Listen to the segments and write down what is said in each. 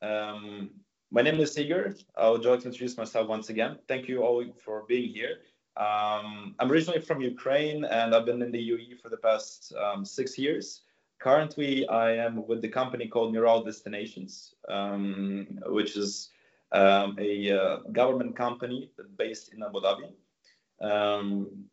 Um, my name is Sigurd. I would like to introduce myself once again. Thank you all for being here. I'm originally from Ukraine and I've been in the UAE for the past 6 years. Currently, I am with the company called Miral Destinations, which is a government company based in Abu Dhabi. Um,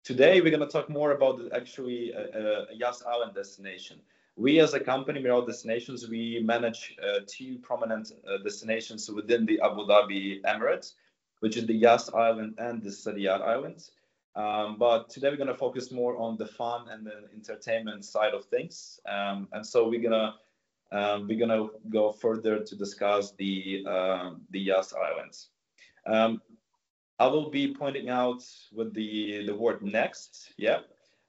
Today, we're going to talk more about actually a Yas Island destination. We, as a company, Miral Destinations, we manage two prominent destinations within the Abu Dhabi Emirates, which is the Yas Island and the Sariyat Islands. But today, we're going to focus more on the fun and the entertainment side of things. And so we're gonna go further to discuss the Yas Islands. Um, I will be pointing out with the word next, yeah,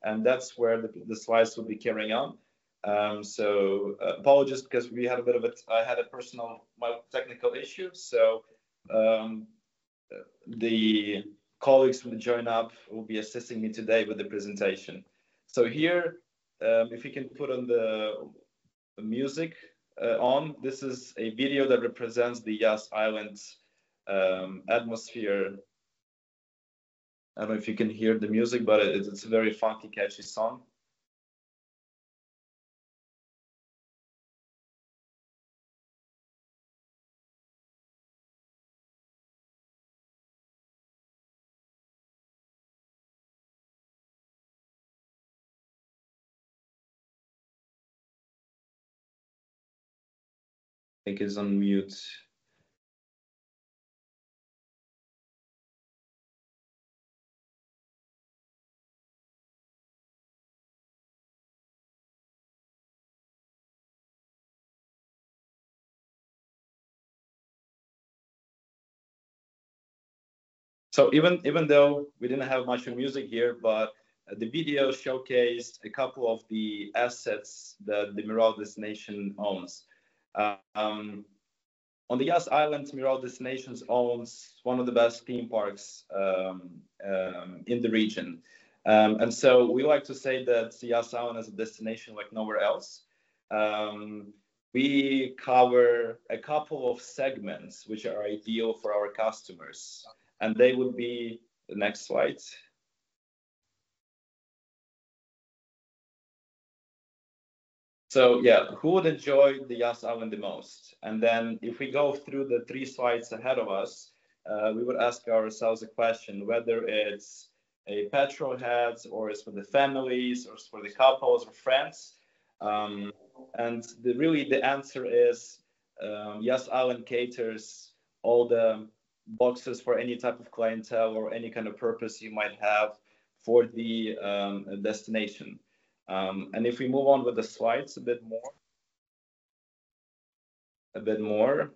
and that's where the slides will be carrying on. Apologies because we had a bit of it. I had a personal technical issue, so um, the colleagues from the Join Up will be assisting me today with the presentation. So here, if you can put on the music on, this is a video that represents the Yas Island atmosphere. I don't know if you can hear the music, but it's a very funky, catchy song. I think it's on mute. So even though we didn't have much of music here, but the video showcased a couple of the assets that the Miral Destination owns. Um, on the Yas Island, Miral Destinations owns one of the best theme parks in the region. And so we like to say that Yas Island is a destination like nowhere else. Um, we cover a couple of segments which are ideal for our customers, and they would be the next slide. So yeah, who would enjoy the Yas Island the most? And then if we go through the three slides ahead of us, we would ask ourselves a question whether it's a petrol heads or it's for the families or it's for the couples or friends. Um, and really the answer is Yas Island caters all the boxes for any type of clientele or any kind of purpose you might have for the destination. And if we move on with the slides a bit more, a bit more,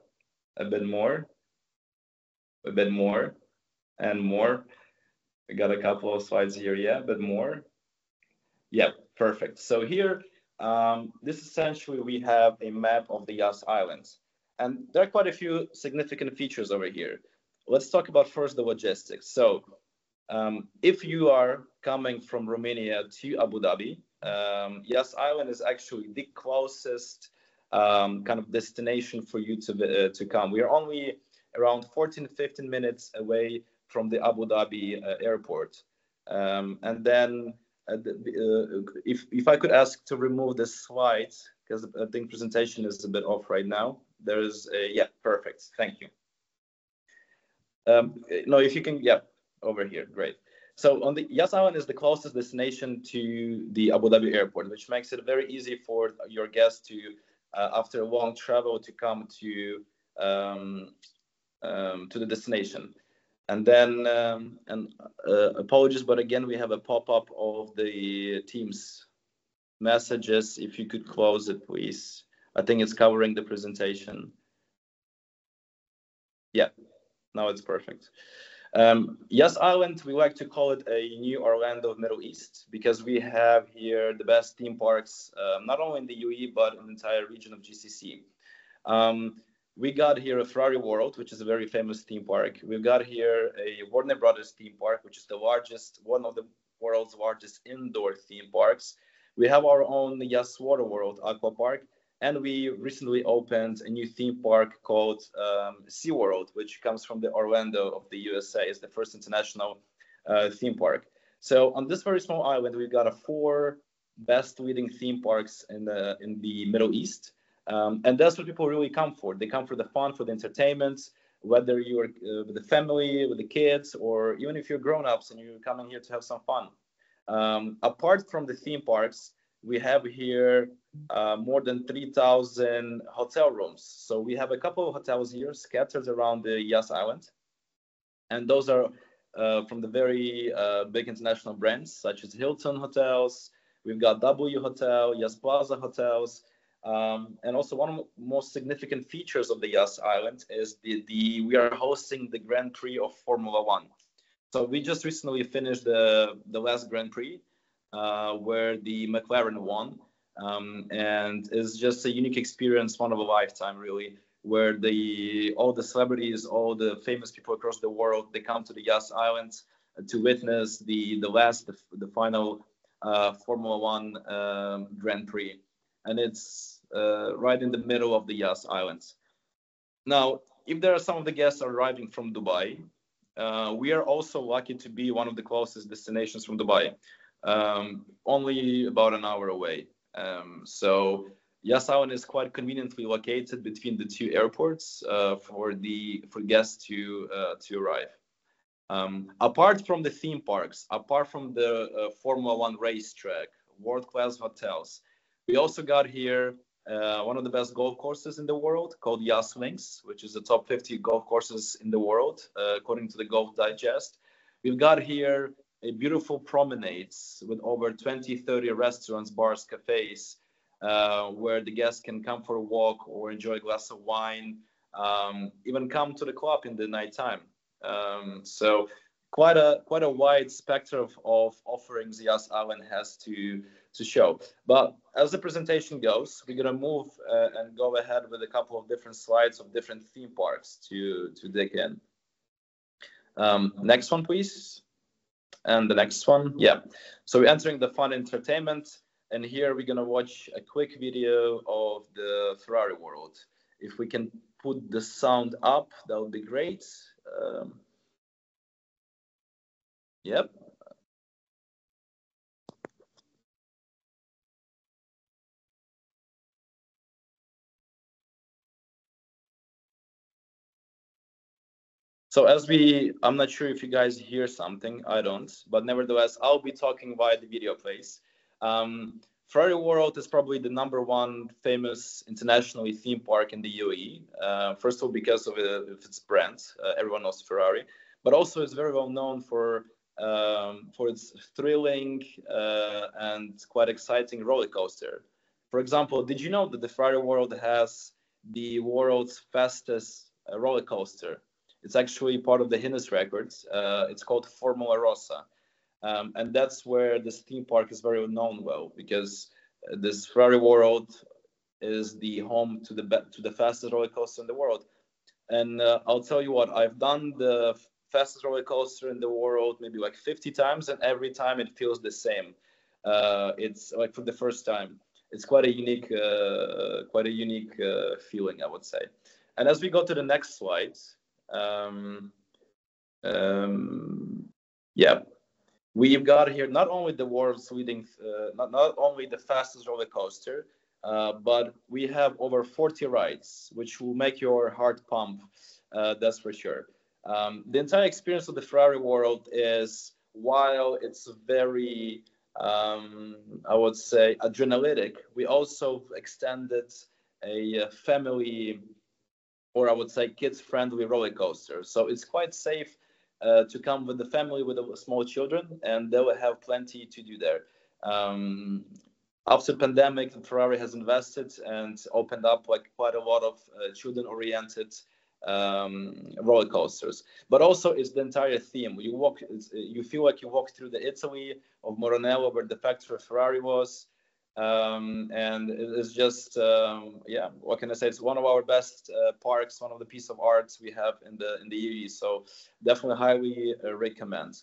a bit more, a bit more, and more. We got a couple of slides here, yeah, but more. Yeah, perfect. So here, this essentially we have a map of the Yas Islands. And there are quite a few significant features over here. Let's talk about first the logistics. So if you are coming from Romania to Abu Dhabi, Yas Island is actually the closest kind of destination for you to come. We are only around 14, 15 minutes away from the Abu Dhabi airport. And then if I could ask to remove the slides, because I think presentation is a bit off right now. There is yeah, perfect. Thank you. No, if you can, yeah, over here, great. So on the Yas Island is the closest destination to the Abu Dhabi airport, which makes it very easy for your guests to, after a long travel, to come to the destination. And then, apologies, but again, we have a pop-up of the Teams messages. If you could close it, please. I think it's covering the presentation. Yeah, now it's perfect. Yas Island, we like to call it a new Orlando of Middle East because we have here the best theme parks, not only in the UAE, but in the entire region of GCC. We got here a Ferrari World, which is a very famous theme park. We've got here a Warner Brothers theme park, which is the largest, one of the world's largest indoor theme parks. We have our own Yas Water World Aqua Park, And we recently opened a new theme park called SeaWorld, which comes from the Orlando of the USA. It's the first international theme park. So on this very small island, we've got 4 best leading theme parks in the Middle East. And that's what people really come for. They come for the fun, for the entertainment, whether you're with the family, with the kids, or even if you're grown-ups and you're coming here to have some fun. Apart from the theme parks, we have here more than 3,000 hotel rooms. So we have a couple of hotels here scattered around the Yas Island. And those are from the very big international brands, such as Hilton Hotels. We've got W Hotel, Yas Plaza Hotels. And also one of the most significant features of the Yas Island is we are hosting the Grand Prix of Formula One. So we just recently finished the last Grand Prix where the McLaren won. And it's just a unique experience, one of a lifetime, really, where all the celebrities, all the famous people across the world, they come to the Yas Islands to witness the final Formula One Grand Prix. And it's right in the middle of the Yas Islands. Now, if there are some of the guests arriving from Dubai, we are also lucky to be one of the closest destinations from Dubai, only about an hour away. So Yas Island is quite conveniently located between the 2 airports for guests to arrive. Apart from the theme parks, apart from the Formula One racetrack, world-class hotels, we also got here one of the best golf courses in the world called Yas Links, which is the top 50 golf courses in the world, according to the Golf Digest. We've got here a beautiful promenades with over 20, 30 restaurants, bars, cafes, where the guests can come for a walk or enjoy a glass of wine, even come to the club in the nighttime. So quite a wide spectrum of offerings Yas Island has to show. But as the presentation goes, we're gonna move and go ahead with a couple of different slides of different theme parks to dig in. Next one, please. And the next one, yeah. So we're entering the fun entertainment, and here we're gonna watch a quick video of the Ferrari world. If we can put the sound up, that would be great. Yep. So I'm not sure if you guys hear something, I don't, but nevertheless, I'll be talking via the video plays. Ferrari World is probably the #1 famous internationally theme park in the UAE. First of all, because of its brand, everyone knows Ferrari, but also it's very well known for its thrilling and quite exciting roller coaster. For example, did you know that the Ferrari World has the world's fastest roller coaster? It's actually part of the Guinness records. It's called Formula Rossa. And that's where this theme park is very known well, because this Ferrari World is the home to the fastest roller coaster in the world. And I'll tell you what, I've done the fastest roller coaster in the world maybe like 50 times, and every time it feels the same. It's like for the first time. It's quite a unique feeling, I would say. And as we go to the next slide, yeah, we've got here not only the world's leading, not only the fastest roller coaster, but we have over 40 rides, which will make your heart pump. That's for sure. The entire experience of the Ferrari World is, while it's very, I would say, adrenalitic, we also extended a family, or I would say kids-friendly roller coaster. So it's quite safe to come with the family with the small children, and they will have plenty to do there. After the pandemic, Ferrari has invested and opened up like quite a lot of children-oriented roller coasters. But also, it's the entire theme. You feel like you walk through the Italy of Moronello, where the factory of Ferrari was. And it's just, yeah, what can I say? It's one of our best parks, one of the piece of arts we have in the UAE. So definitely highly recommend.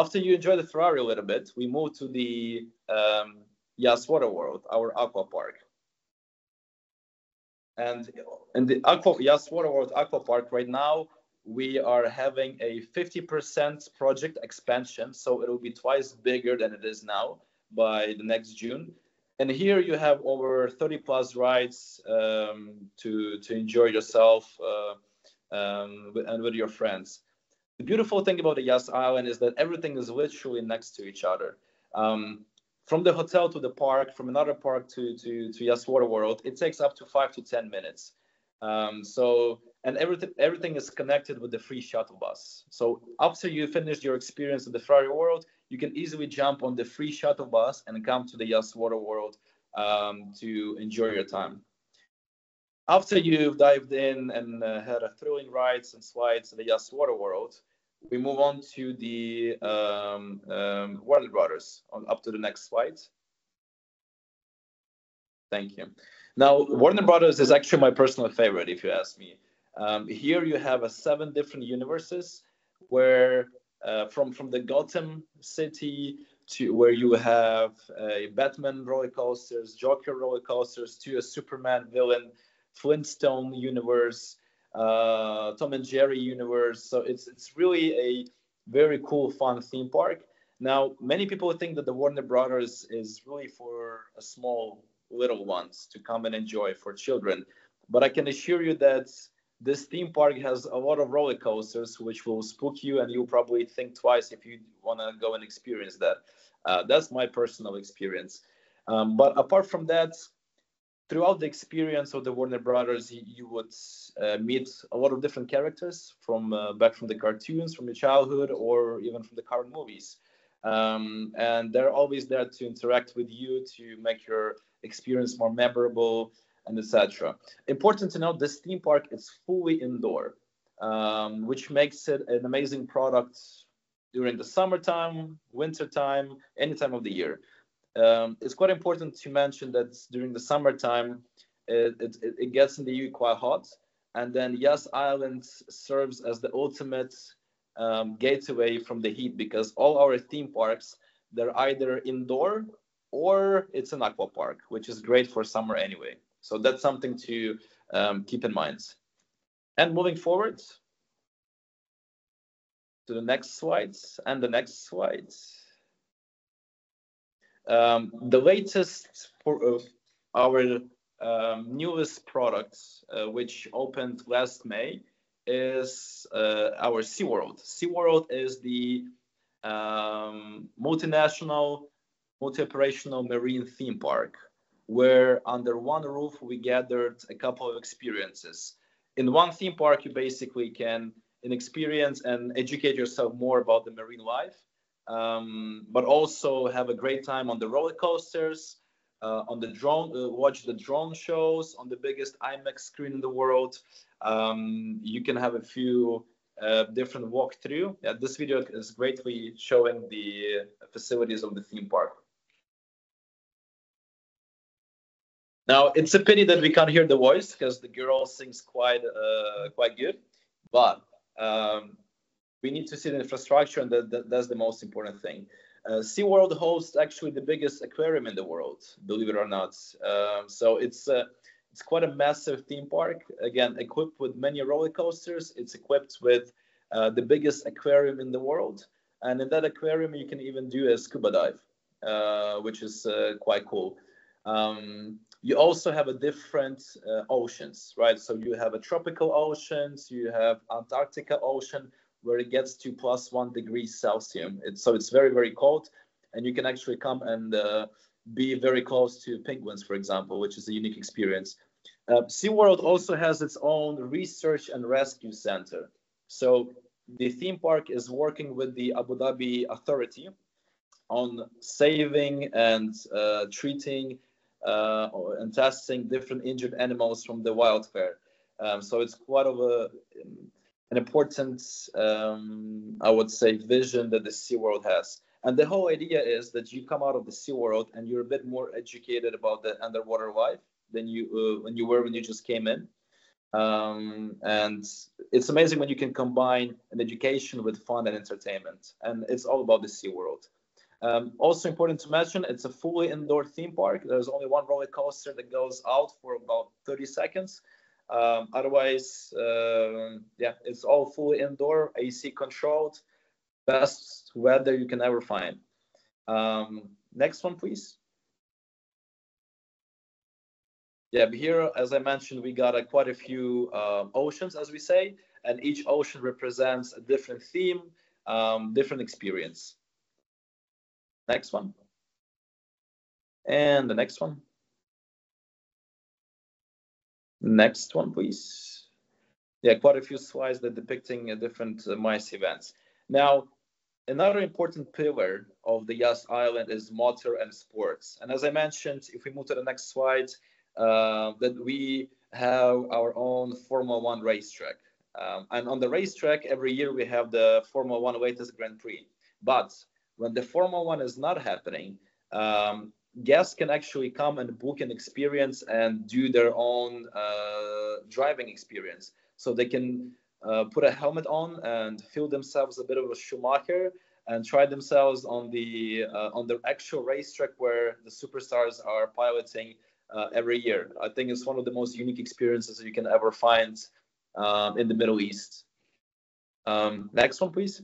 After you enjoy the Ferrari a little bit, we move to the Yas Water World, our aqua park. And in the Yas Water World Aqua Park right now, we are having a 50% project expansion, so it'll be twice bigger than it is now by the next June. And here you have over 30 plus rides to enjoy yourself and with your friends. The beautiful thing about the Yas Island is that everything is literally next to each other. Um, from the hotel to the park, from another park to Yas Water World, it takes up to 5 to 10 minutes. And everything is connected with the free shuttle bus. So after you finish your experience at the Ferrari World, you can easily jump on the free shuttle bus and come to the Yas Water World to enjoy your time. After you've dived in and had a thrilling rides and slides in the Yas Water World, we move on to the Warner Brothers. Up to the next slide. Thank you. Now, Warner Brothers is actually my personal favorite, if you ask me. Here you have 7 different universes, where from the Gotham City to where you have a Batman roller coasters, Joker roller coasters, to a Superman villain, Flintstone universe, Tom and Jerry universe. So it's really a very cool, fun theme park. Now, many people think that the Warner Brothers is really for a small little ones to come and enjoy, for children. But I can assure you that this theme park has a lot of roller coasters, which will spook you, and you'll probably think twice if you want to go and experience that. That's my personal experience. But apart from that, throughout the experience of the Warner Brothers, you would meet a lot of different characters from back from the cartoons, from your childhood, or even from the current movies. And they're always there to interact with you, to make your experience more memorable, and etc. Important to note, this theme park is fully indoor, which makes it an amazing product during the summertime, wintertime, any time of the year. It's quite important to mention that during the summertime, it gets in the U quite hot, and then Yas Island serves as the ultimate gateway from the heat, because all our theme parks, they're either indoor or it's an aqua park, which is great for summer anyway. So that's something to keep in mind. And moving forward to the next slides and the next slides. The latest for our newest product, which opened last May, is our SeaWorld. SeaWorld is the multinational, multi-operational marine theme park, where under one roof we gathered a couple of experiences. In one theme park, you basically can experience and educate yourself more about the marine life, but also have a great time on the roller coasters, on the drone, watch the drone shows on the biggest IMAX screen in the world. You can have a few different walkthrough. Yeah, this video is greatly showing the facilities of the theme park. Now, it's a pity that we can't hear the voice, because the girl sings quite good, but we need to see the infrastructure, and that's the most important thing. SeaWorld hosts actually the biggest aquarium in the world, believe it or not. So it's quite a massive theme park, again, equipped with many roller coasters. It's equipped with the biggest aquarium in the world. And in that aquarium, you can even do a scuba dive, which is quite cool. You also have a different oceans, right? So you have a tropical oceans, you have Antarctica ocean, where it gets to +1 degree Celsius. So it's very, very cold, and you can actually come and be very close to penguins, for example, which is a unique experience. SeaWorld also has its own research and rescue center. So the theme park is working with the Abu Dhabi Authority on saving and treating and testing different injured animals from the wildfire. So it's quite of an important, I would say, vision that the SeaWorld has. And the whole idea is that you come out of the SeaWorld and you're a bit more educated about the underwater life than you were when you just came in. And it's amazing when you can combine an education with fun and entertainment. And it's all about the SeaWorld. Also important to mention, it's a fully indoor theme park. There's only one roller coaster that goes out for about 30 seconds. Otherwise, yeah, it's all fully indoor, AC controlled, best weather you can ever find. Next one, please. Yeah, here, as I mentioned, we got quite a few oceans, as we say, and each ocean represents a different theme, different experience. Next one. And the next one. Next one, please. Yeah, quite a few slides that depicting different MICE events. Now, another important pillar of the Yas Island is motor and sports. And as I mentioned, if we move to the next slide, that we have our own Formula One racetrack. And on the racetrack, every year we have the Formula One latest Grand Prix. But when the Formula One is not happening, guests can actually come and book an experience and do their own driving experience. So they can put a helmet on and feel themselves a bit of a Schumacher and try themselves on the actual racetrack where the superstars are piloting every year. I think it's one of the most unique experiences you can ever find in the Middle East. Next one, please.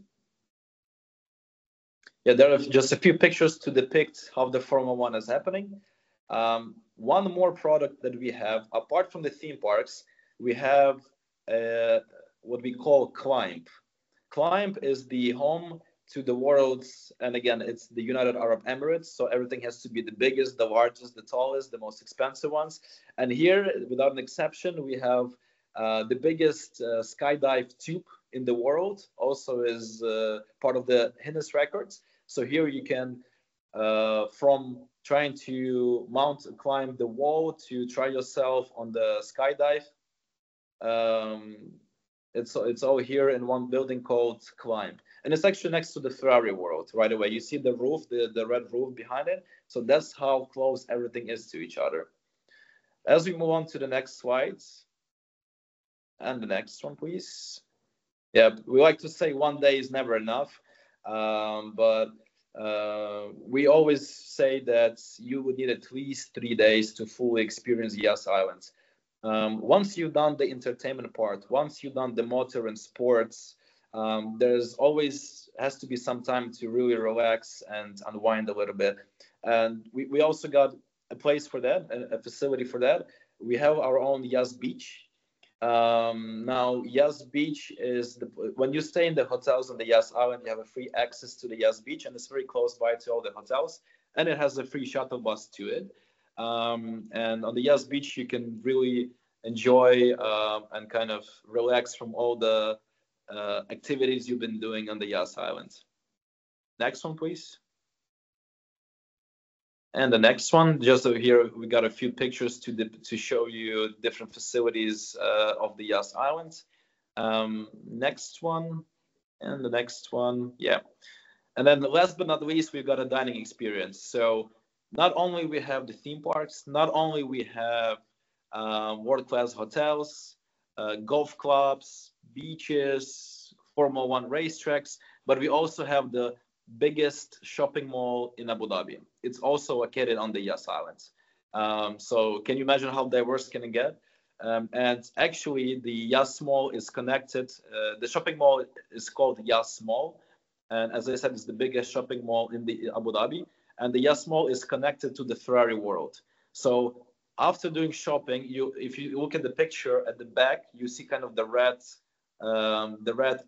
Yeah, there are just a few pictures to depict how the Formula One is happening. One more product that we have, apart from the theme parks, we have what we call Climb. Climb is the home to the world's, and again, it's the United Arab Emirates, so everything has to be the biggest, the largest, the tallest, the most expensive ones. And here, without an exception, we have the biggest skydive tube in the world, also is part of the Guinness records. So here you can, from trying to climb the wall to try yourself on the skydive, it's all here in one building called Climb. And it's actually next to the Ferrari World right away. You see the roof, the red roof behind it. So that's how close everything is to each other. As we move on to the next slides, and the next one, please. Yeah, we like to say one day is never enough, but we always say that you would need at least 3 days to fully experience Yas Islands. Once you've done the entertainment part, once you've done the motor and sports, there's always has to be some time to really relax and unwind a little bit. And we also got a place for that, a facility for that. We have our own Yas Beach. Now, Yas Beach is when you stay in the hotels on the Yas Island, you have a free access to the Yas Beach, and it's very close by to all the hotels, and it has a free shuttle bus to it. And on the Yas Beach, you can really enjoy and kind of relax from all the activities you've been doing on the Yas Island. Next one, please. And the next one, just over here, we got a few pictures to show you different facilities of the Yas Island. Next one, and the next one, yeah. And then last but not least, we've got a dining experience. So not only we have the theme parks, not only we have world-class hotels, golf clubs, beaches, Formula One racetracks, but we also have the biggest shopping mall in Abu Dhabi. It's also located on the Yas Islands. So can you imagine how diverse can it get? And actually, the Yas Mall is connected. The shopping mall is called Yas Mall. And as I said, it's the biggest shopping mall in the Abu Dhabi. And the Yas Mall is connected to the Ferrari World. So after doing shopping, if you look at the picture at the back, you see kind of the red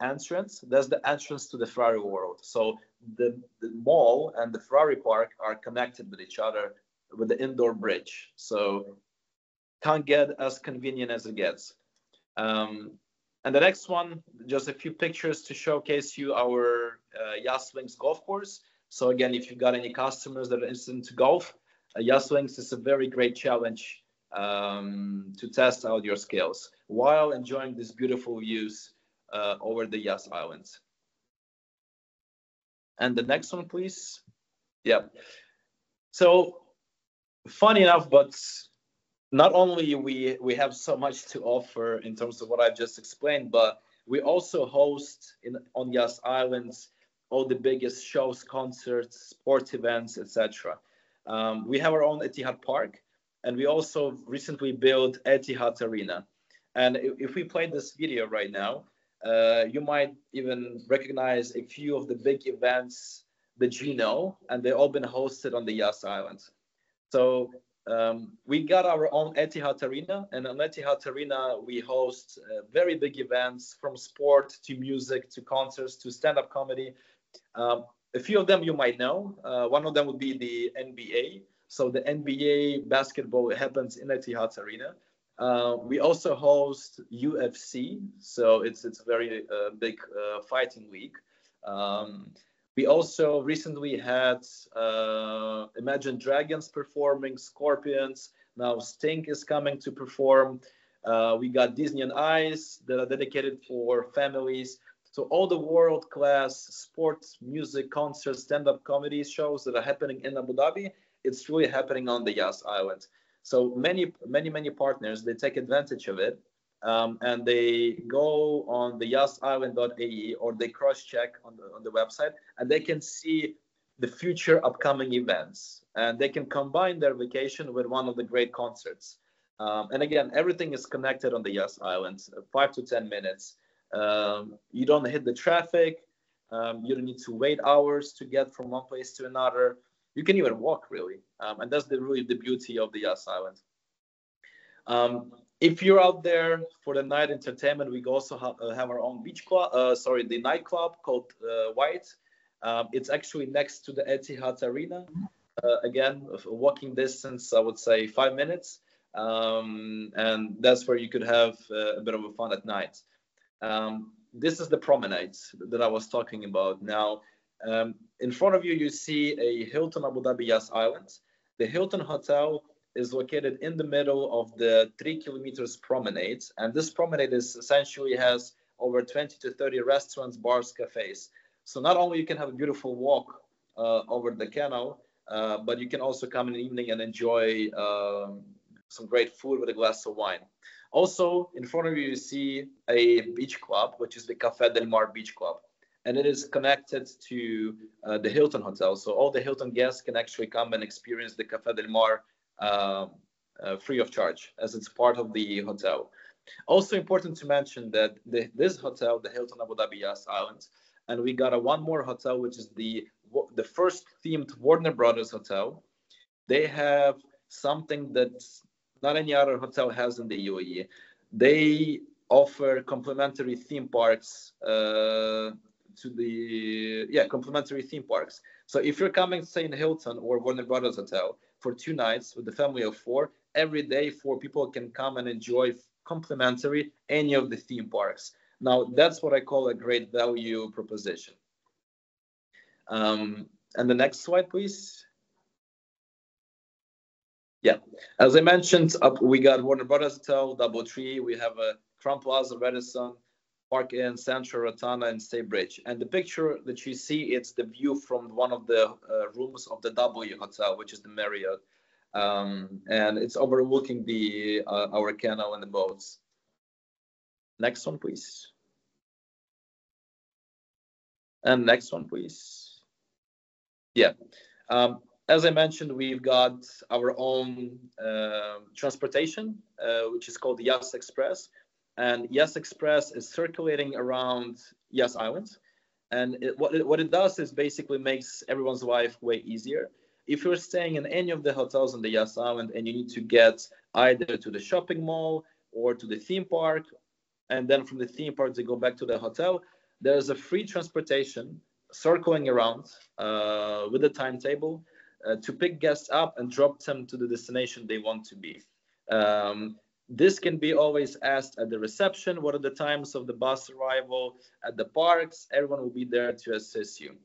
entrance. That's the entrance to the Ferrari World. So the mall and the Ferrari park are connected with each other with the indoor bridge. So can't get as convenient as it gets. And the next one, just a few pictures to showcase you our Yas Links golf course. So again, if you've got any customers that are interested into golf, Yas Links is a very great challenge to test out your skills while enjoying these beautiful views over the Yas Islands. And the next one, please. Yeah. So funny enough, but not only we have so much to offer in terms of what I've just explained, but we also host on Yas Islands all the biggest shows, concerts, sports events, etc. We have our own Etihad Park, and we also recently built Etihad Arena. And if we play this video right now, you might even recognize a few of the big events that you know, and they've all been hosted on the Yas Island. So we got our own Etihad Arena, and on Etihad Arena we host very big events from sport to music to concerts to stand-up comedy. A few of them you might know. One of them would be the NBA. So the NBA basketball happens in Etihad Arena. We also host UFC, so it's a very big fighting league. We also recently had Imagine Dragons performing, Scorpions. Now Sting is coming to perform. We got Disney on Ice that are dedicated for families. So all the world-class sports, music, concerts, stand-up comedy shows that are happening in Abu Dhabi, it's really happening on the Yas Island. So many partners, they take advantage of it, and they go on the yasisland.ae or they cross-check on the website, and they can see the future upcoming events, and they can combine their vacation with one of the great concerts. And again, everything is connected on the Yas Island, 5 to 10 minutes. You don't hit the traffic. You don't need to wait hours to get from one place to another. You can even walk, really. And that's really the beauty of the Yas Island. If you're out there for the night entertainment, we also have our own beach club, the nightclub called White. It's actually next to the Etihad Arena. Again, walking distance, I would say 5 minutes. And that's where you could have a bit of a fun at night. This is the promenade that I was talking about. Now, in front of you, you see a Hilton Abu Dhabi Yas Island. The Hilton Hotel is located in the middle of the 3 kilometers promenade. And this promenade essentially has over 20 to 30 restaurants, bars, cafes. So not only you can have a beautiful walk over the canal, but you can also come in the evening and enjoy some great food with a glass of wine. Also, in front of you, you see a beach club, which is the Café del Mar Beach Club. And it is connected to the Hilton Hotel. So all the Hilton guests can actually come and experience the Café del Mar free of charge, as it's part of the hotel. Also important to mention that this hotel, the Hilton Abu Dhabi Yas Island, and we got one more hotel, which is the first themed Warner Brothers hotel. They have something that not any other hotel has in the UAE. They offer complimentary theme parks complimentary theme parks. So if you're coming, say, in Hilton or Warner Brothers Hotel for 2 nights with a family of 4, every day 4 people can come and enjoy complimentary any of the theme parks. Now, that's what I call a great value proposition. And the next slide, please. Yeah, as I mentioned, we got Warner Brothers Hotel, DoubleTree. We have a Crowne Plaza, Radisson, Park Inn, Central, Rotana, and Stay Bridge. And the picture that you see, it's the view from one of the rooms of the W Hotel, which is the Marriott. And it's overlooking our canal and the boats. Next one, please. And next one, please. Yeah. As I mentioned, we've got our own transportation, which is called Yas Express. And Yas Express is circulating around Yas Island. And what it does is basically makes everyone's life way easier. If you're staying in any of the hotels on the Yas Island and you need to get either to the shopping mall or to the theme park, and then from the theme park to go back to the hotel, there's a free transportation circling around with a timetable to pick guests up and drop them to the destination they want to be. This can be always asked at the reception. What are the times of the bus arrival at the parks? Everyone will be there to assist you.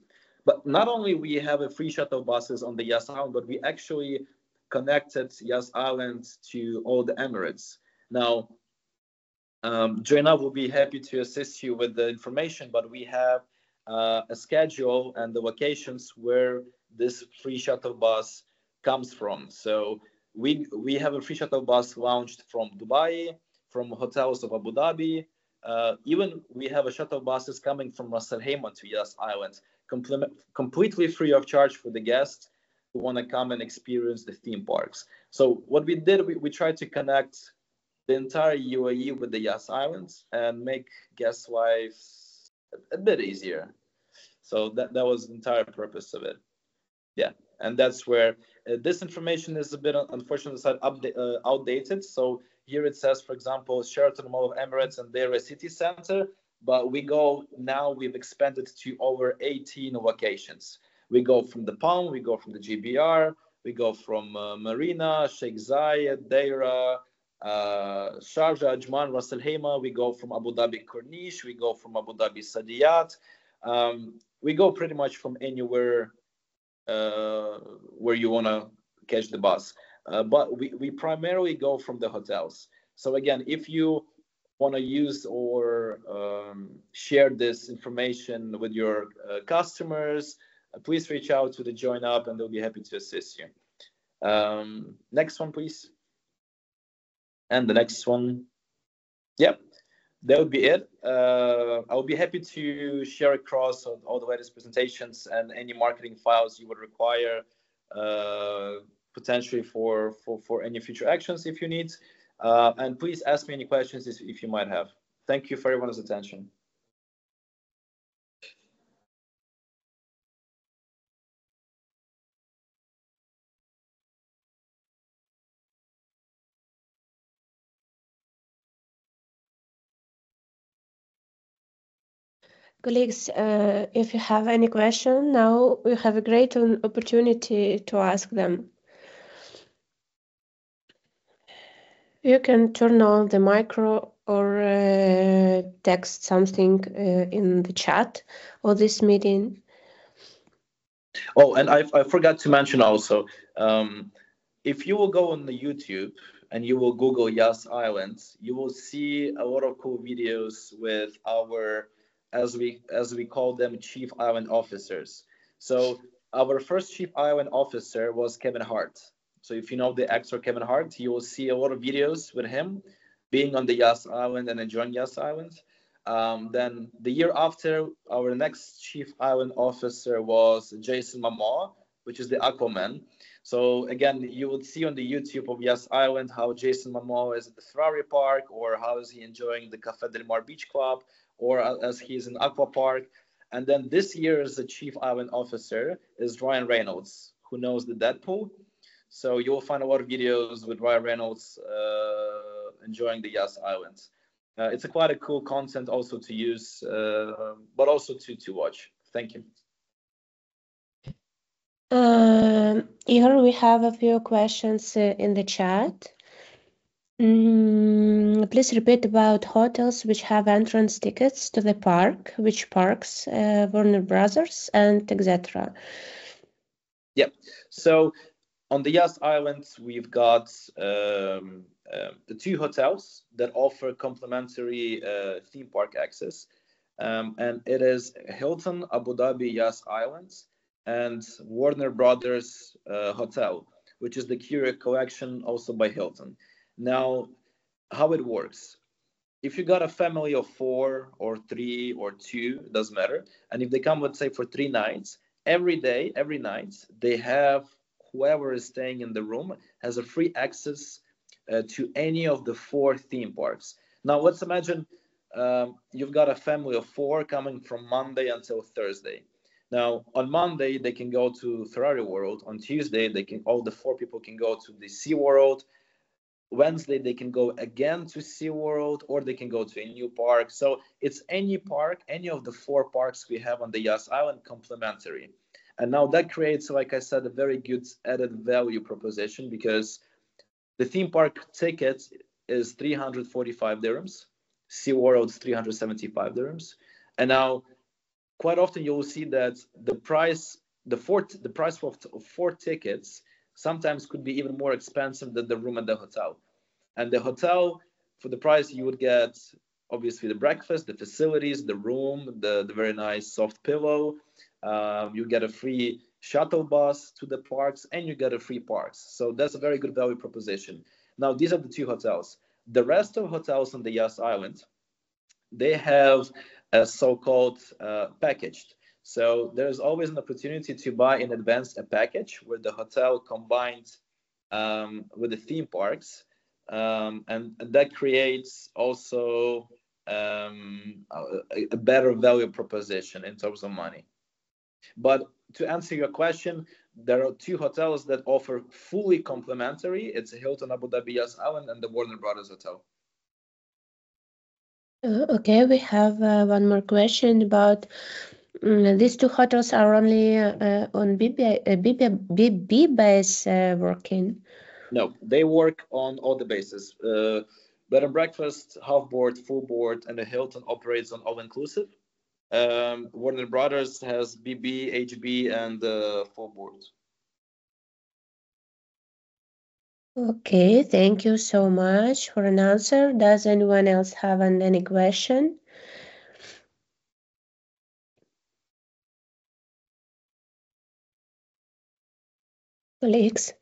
But not only we have a free shuttle buses on the Yas Island, but we actually connected Yas Island to all the Emirates. Now, Joanna will be happy to assist you with the information, but we have a schedule and the locations where this free shuttle bus comes from. So we have a free shuttle bus launched from Dubai, from hotels of Abu Dhabi. Even we have a shuttle buses coming from Ras Al Khaimah to Yas Island, completely free of charge for the guests who want to come and experience the theme parks. So what we did, we tried to connect the entire UAE with the Yas Islands and make guest lives a bit easier. So that was the entire purpose of it. Yeah, and that's where this information is a bit, unfortunately, outdated. So here it says, for example, Sheraton Mall of Emirates and Deira City Center, but we've expanded to over 18 locations. We go from the Palm, we go from the GBR, we go from Marina, Sheikh Zayed, Deira, Sharjah, Ajman, Ras Al Khaimah. We go from Abu Dhabi Corniche, we go from Abu Dhabi Sadiyat. We go pretty much from anywhere where you want to catch the bus. But we primarily go from the hotels. So again, if you want to use or share this information with your customers, please reach out to the Join Up and they'll be happy to assist you. Next one, please. And the next one. Yep. That would be it. I'll be happy to share across all the latest presentations and any marketing files you would require potentially for any future actions if you need. And please ask me any questions if you might have. Thank you for everyone's attention. Colleagues, if you have any question, now we have a great opportunity to ask them. You can turn on the micro or text something in the chat of this meeting. Oh, and I forgot to mention also, if you will go on the YouTube and you will Google Yas Islands, you will see a lot of cool videos with our, as we call them, chief island officers. So our first chief island officer was Kevin Hart. So if you know the actor Kevin Hart, you will see a lot of videos with him being on the Yas Island and enjoying Yas Island. Then the year after, our next chief island officer was Jason Momoa, which is the Aquaman. So again, you would see on the YouTube of Yas Island how Jason Momoa is at the Ferrari Park, or how is he enjoying the Café Del Mar Beach Club, or as he is in Aqua Park. And then this year's chief island officer is Ryan Reynolds, who knows the Deadpool. So you'll find a lot of videos with Ryan Reynolds enjoying the Yas Islands. It's quite a cool content also to use, but also to watch. Thank you. Igor, we have a few questions in the chat. Please repeat about hotels which have entrance tickets to the park, which parks, Warner Brothers, and etc. Yeah. So on the Yas Islands, we've got the two hotels that offer complimentary theme park access. And it is Hilton Abu Dhabi Yas Islands and Warner Brothers Hotel, which is the Curio Collection, also by Hilton. Now, how it works. If you got a family of 4 or 3 or 2, it doesn't matter. And if they come, let's say, for 3 nights, every night, they have, whoever is staying in the room has a free access to any of the 4 theme parks. Now, let's imagine you've got a family of 4 coming from Monday until Thursday. Now, on Monday, they can go to Ferrari World. On Tuesday, all the 4 people can go to the SeaWorld. Wednesday, they can go again to SeaWorld, or they can go to a new park. So it's any park, any of the 4 parks we have on the Yas Island, complimentary. And now that creates, like I said, a very good added value proposition, because the theme park ticket is 345 dirhams. SeaWorld's 375 dirhams. And now, quite often you will see that the price of 4 tickets sometimes could be even more expensive than the room at the hotel. And the hotel, for the price, you would get obviously the breakfast, the facilities, the room, the very nice soft pillow. You get a free shuttle bus to the parks, and you get a free parks. So that's a very good value proposition. Now, these are the 2 hotels. The rest of hotels on the Yas Island, they have a so-called packaged. So there's always an opportunity to buy in advance a package where the hotel combined with the theme parks, and that creates also a better value proposition in terms of money. But to answer your question, there are two hotels that offer fully complimentary. It's Hilton Abu Dhabi Yas Island and the Warner Brothers Hotel. Okay, we have one more question about these two hotels are only on BB base working. No, they work on all the bases. Bed and breakfast, half board, full board, and the Hilton operates on all inclusive. Warner Brothers has BB, HB, and full board. Okay, thank you so much for an answer. Does anyone else have any question? Colleagues?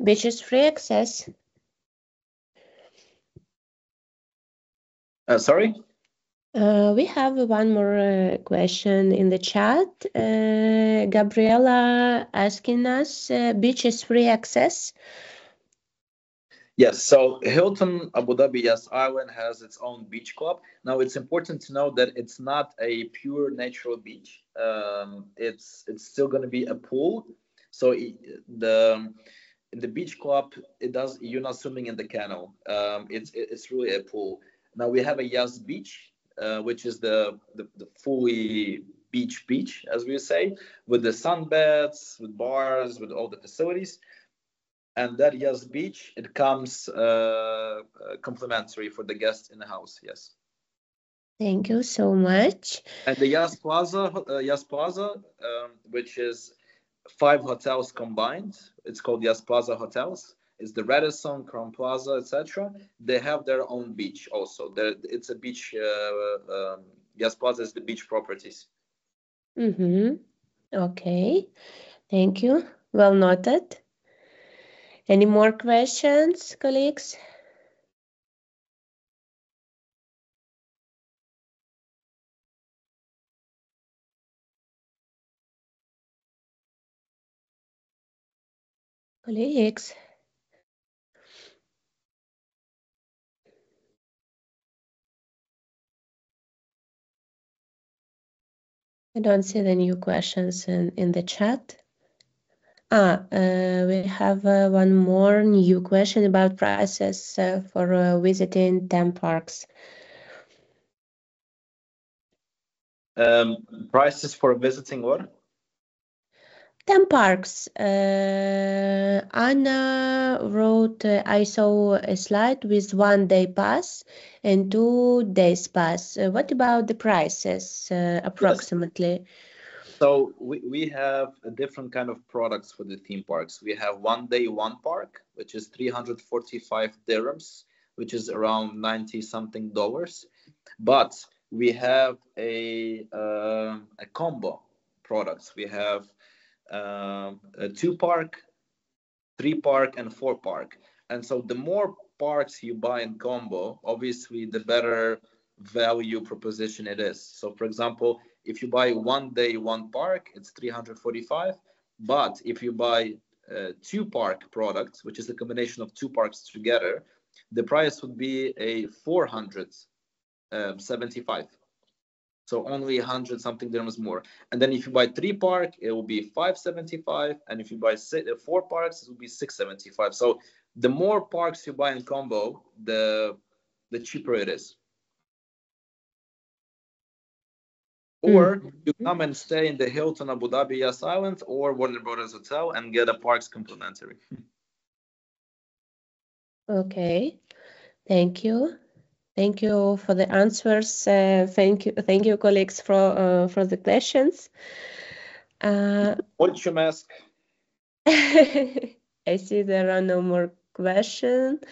Beaches free access. Sorry? We have one more question in the chat. Gabriela asking us, beaches free access? Yes, so Hilton Abu Dhabi Yas Island has its own beach club. Now, it's important to know that it's not a pure natural beach. It's still going to be a pool. So in the beach club, you're not swimming in the canal. It's really a pool. Now we have a Yas Beach, which is the fully beach, as we say, with the sunbeds, with bars, with all the facilities. And that Yas Beach, it comes complimentary for the guests in the house. Yes. Thank you so much. And the Yas Plaza, which is 5 hotels combined. It's called Yas Plaza Hotels. It's the Radisson, Crown Plaza, etc. They have their own beach also. It's a beach. Yas Plaza is the beach properties. Okay. Thank you. Well noted. Any more questions, colleagues? Colleagues? I don't see the new questions in the chat. We have one more new question about prices for visiting theme parks. Prices for visiting what? Theme parks. Anna wrote, I saw a slide with 1 day pass and 2 days pass. What about the prices approximately? Yes. So we have a different kind of products for the theme parks. We have 1 day, 1 park, which is 345 dirhams, which is around 90 something dollars. But we have a combo products. We have a 2 park, 3 park, and 4 park. And so the more parks you buy in combo, obviously the better value proposition it is. So for example, if you buy 1 day, 1 park, it's 345. But if you buy 2 park products, which is a combination of 2 parks together, the price would be a 475. So only 100 something dirhams more. And then if you buy 3 park, it will be 575. And if you buy 4 parks, it will be 675. So the more parks you buy in combo, the cheaper it is. Or you come and stay in the Hilton Abu Dhabi Yas Island or Warner Brothers Hotel and get a parks complimentary. Okay, thank you. Thank you for the answers. Thank you, colleagues, for the questions. What's your mask? I see there are no more questions.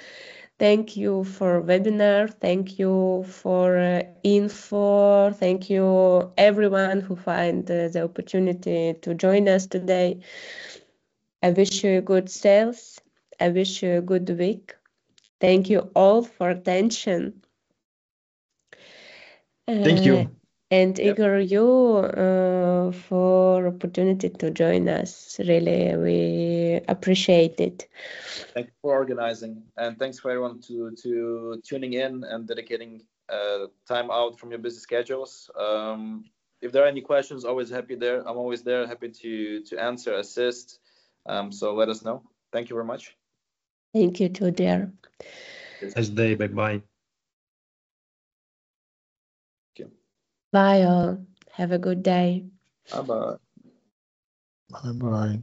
Thank you for webinar. Thank you for info. Thank you everyone who find the opportunity to join us today. I wish you good sales. I wish you a good week. Thank you all for attention. Thank you. And Yep. Igor, you for opportunity to join us. Really, we appreciate it. Thanks for organizing, and thanks for everyone to tuning in and dedicating time out from your busy schedules. If there are any questions, always happy there. I'm always there, happy to answer, assist. So let us know. Thank you very much. Thank you too, dear. Nice day. Bye bye. Bye all. Have a good day. Bye bye. Bye bye.